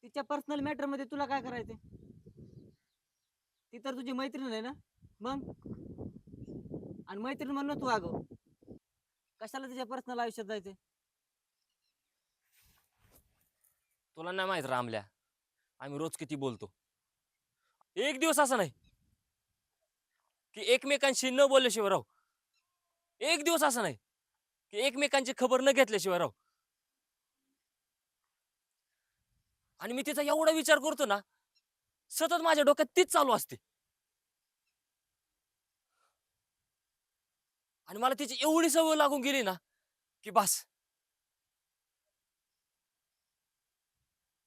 तिच्या personal matter मध्ये तुला काय करायचंय? ती तर तुझी मैत्रीण आहे ना. मग आणि मैत्रीण म्हणून तू अगं कशाला तिच्या पर्सनल आयुष्यात जायचंय? तुला नाही माहित रामल्या, आम्ही रोज किती बोलतो. एक दिवस असा नाही की एकमेकांशी न बोलल्याशिवाय राहू. एक दिवस असा नाही की एकमेकांची खबर न घेतल्याशिवाय राहू. आणि मी तिचा एवढा विचार करतो ना, सतत माझ्या डोक्यात तीच चालू असते. आणि मला तिची एवढी सवय लागून गेली ना, की बस.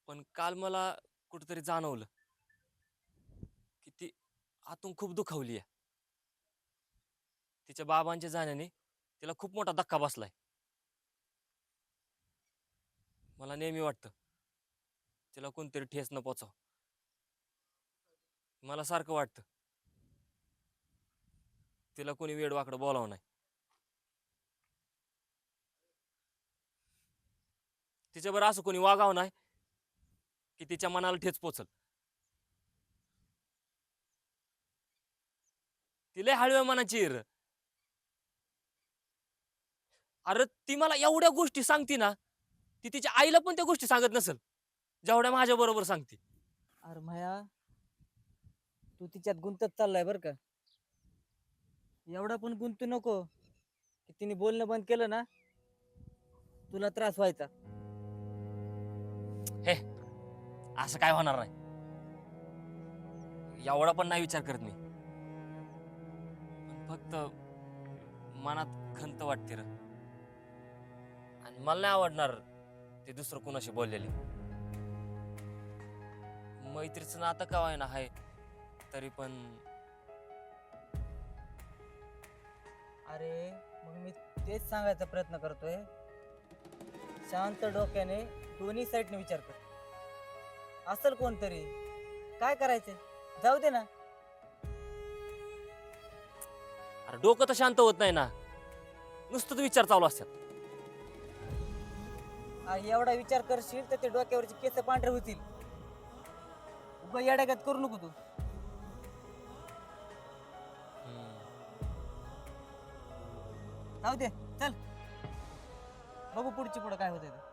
पण काल मला कुठेतरी जाणवलं की ती आतून खूप दुखावली आहे. तिच्या बाबांच्या जाण्याने तिला खूप मोठा धक्का बसलाय. मला नेहमी वाटतं तिला कोणतरी ठेस न पोचाव. मला सारखं वाटतं तिला कोणी वेडवाकडं बोलावं नाही. तिच्याबरोबर असं कोणी वागावं नाही की तिच्या मनाला ठेच पोचल. ती लय हळव्या मनाची आहे र. अरे ती मला एवढ्या गोष्टी सांगते ना, ती तिच्या आईला पण त्या गोष्टी सांगत नसेल जेवढ्या माझ्या बरोबर सांगते. अरे माया, तू तिच्यात गुंतत चाललाय बरं का. एवढा पण गुंतू नको की तिने बोलणं बंद केलं ना तुला त्रास व्हायचा. हे असं काय होणार नाही. एवढा पण नाही विचार करत मी. पण फक्त मनात खंत वाटते र. आणि मला नाही आवडणार ते दुसरं कुणाशी बोललेले. मैत्रीचं नातं का आहे ना आहे, तरी पण अरे मग मी तेच सांगायचा प्रयत्न करतोय. शांत डोक्याने दोन्ही साईडने विचार कर. असल कोणतरी, काय करायचंय, जाऊ दे ना. अरे डोकं तर शांत होत नाही ना, नुसतंच विचार चालू असतात. एवढा विचार करशील तर ते डोक्यावरची केस पांढरे होतील. उगा येड्यागत करू नको तू. जाऊ दे, चल बघू पुढची पुढं काय होतंय ते.